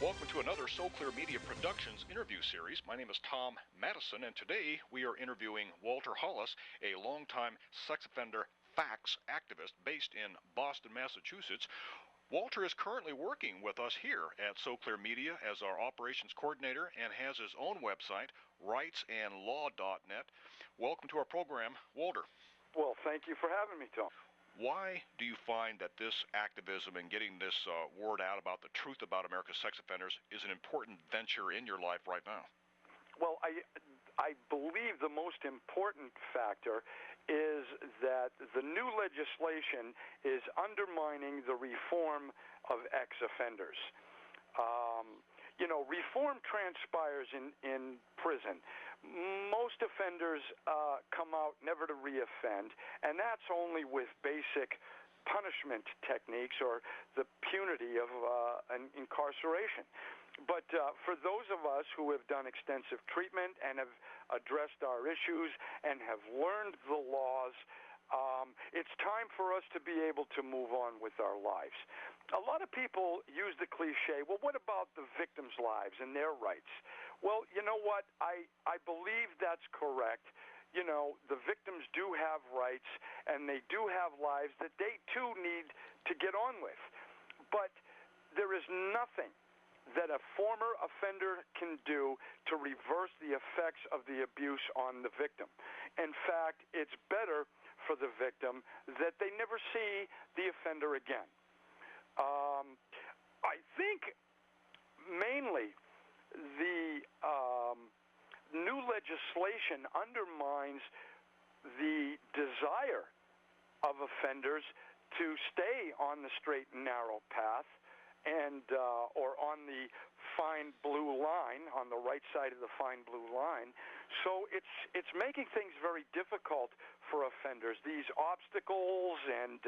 Welcome to another So Clear Media Productions interview series. My name is Tom Madison, and today we are interviewing Walter Hollis, a longtime sex offender facts activist based in Boston, Massachusetts. Walter is currently working with us here at So Clear Media as our operations coordinator and has his own website, rightsandlaw.net. Welcome to our program, Walter. Well, thank you for having me, Tom. Why do you find that this activism and getting this word out about the truth about America's sex offenders is an important venture in your life right now? Well, I believe the most important factor is that the new legislation is undermining the reform of ex-offenders. Reform transpires in prison. Most offenders come out never to reoffend, and that's only with basic punishment techniques or the punity of an incarceration. But for those of us who have done extensive treatment and have addressed our issues and have learned the laws, it's time for us to be able to move on with our lives. A lot of people use the cliche, well, what about the victims' lives and their rights? Well, you know what? I believe that's correct. You know, the victims do have rights, and they do have lives that they, too, need to get on with. But there is nothing that a former offender can do to reverse the effects of the abuse on the victim. In fact, it's better for the victim that they never see the offender again. I think mainly the new legislation undermines the desire of offenders to stay on the straight and narrow path and or on the fine blue line, on the right side of the fine blue line. So it's making things very difficult for offenders. These obstacles and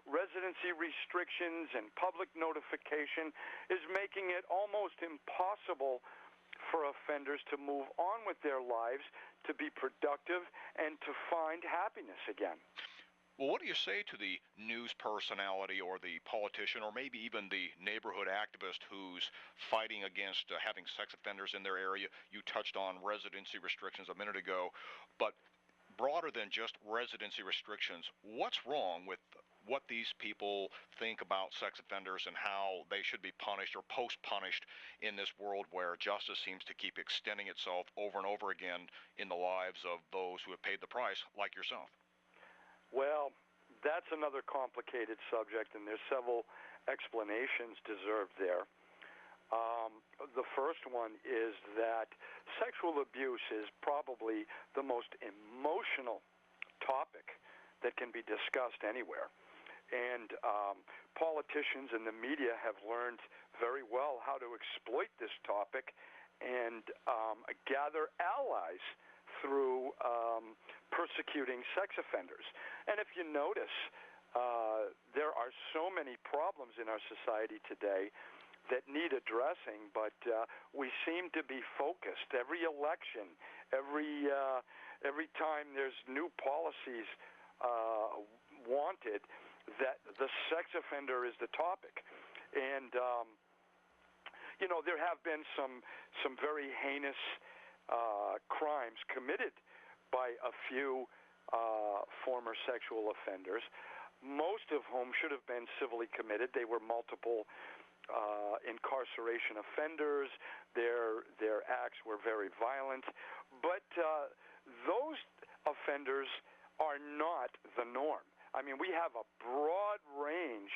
residency restrictions and public notification is making it almost impossible for offenders to move on with their lives, to be productive, and to find happiness again. Well, what do you say to the news personality or the politician or maybe even the neighborhood activist who's fighting against having sex offenders in their area? You touched on residency restrictions a minute ago, but broader than just residency restrictions, what's wrong with what these people think about sex offenders and how they should be punished or post-punished in this world where justice seems to keep extending itself over and over again in the lives of those who have paid the price, like yourself? Well, that's another complicated subject, and there's several explanations deserved there. The first one is that sexual abuse is probably the most emotional topic that can be discussed anywhere. And politicians and the media have learned very well how to exploit this topic and gather allies through persecuting sex offenders. And if you notice, there are so many problems in our society today that need addressing, but we seem to be focused. Every election, every time there's new policies wanted, that the sex offender is the topic. And, there have been some very heinous crimes committed by a few former sexual offenders, most of whom should have been civilly committed. They were multiple incarceration offenders. Their acts were very violent. But those offenders are not the norm. I mean, we have a broad range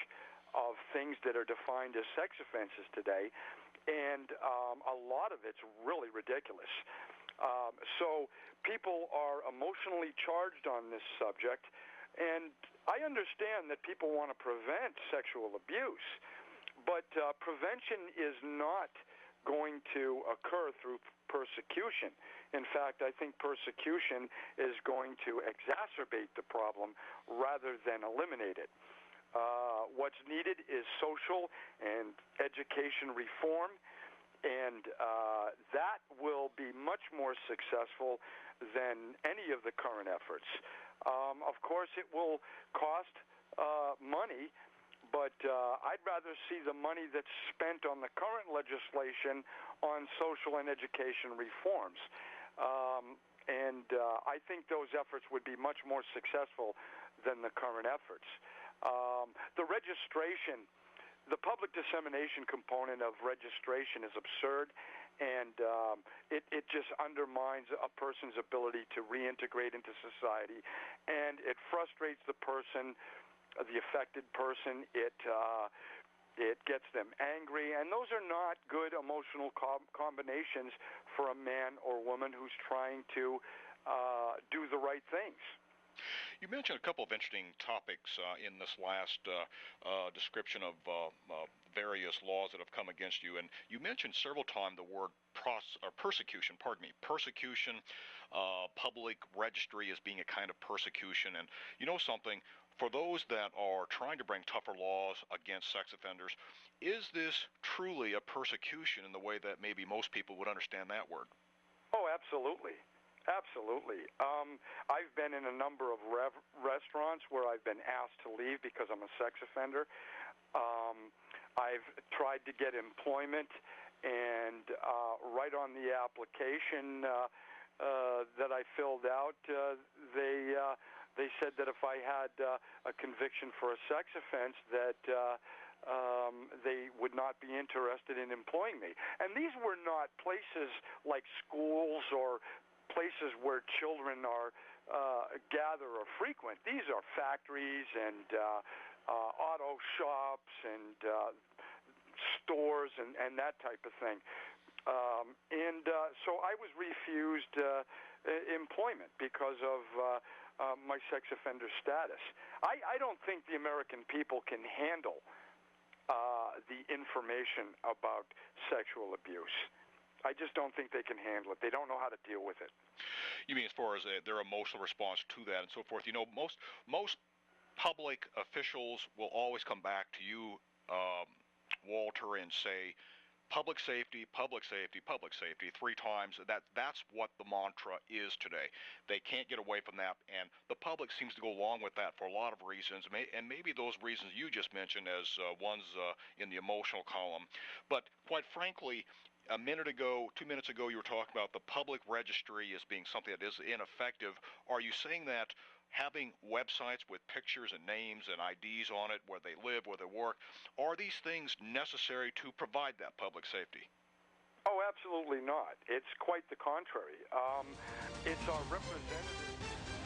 of things that are defined as sex offenses today, and a lot of it's really ridiculous. So people are emotionally charged on this subject, and I understand that people want to prevent sexual abuse, but prevention is not going to occur through persecution. In fact, I think persecution is going to exacerbate the problem rather than eliminate it. What's needed is social and education reform, and that will be much more successful than any of the current efforts. Of course, it will cost money, But I'd rather see the money that's spent on the current legislation on social and education reforms. I think those efforts would be much more successful than the current efforts. The registration, the public dissemination component of registration is absurd, and it just undermines a person's ability to reintegrate into society, and it frustrates the person, the affected person. It gets them angry, and those are not good emotional combinations for a man or woman who's trying to do the right things. You mentioned a couple of interesting topics in this last description of various laws that have come against you, and you mentioned several times the word persecution. Persecution, public registry as being a kind of persecution. And you know something, for those that are trying to bring tougher laws against sex offenders, is this truly a persecution in the way that maybe most people would understand that word? Oh, absolutely. Absolutely. I've been in a number of restaurants where I've been asked to leave because I'm a sex offender. I've tried to get employment, and right on the application that I filled out, they said that if I had a conviction for a sex offense, that they would not be interested in employing me. And these were not places like schools or places where children are gather or frequent. These are factories and auto shops and stores and that type of thing. So I was refused employment because of my sex offender status. I don't think the American people can handle the information about sexual abuse. I just don't think they can handle it. They don't know how to deal with it. You mean as far as their emotional response to that and so forth? You know, most public officials will always come back to you, Walter, and say, public safety, public safety, public safety 3 times. That's what the mantra is today. They can't get away from that, and the public seems to go along with that for a lot of reasons, and maybe those reasons you just mentioned as ones in the emotional column. But quite frankly, 2 minutes ago, you were talking about the public registry as being something that is ineffective. Are you saying that having websites with pictures and names and IDs on it, where they live, where they work, are these things necessary to provide that public safety? Oh, absolutely not. It's quite the contrary. It's our representatives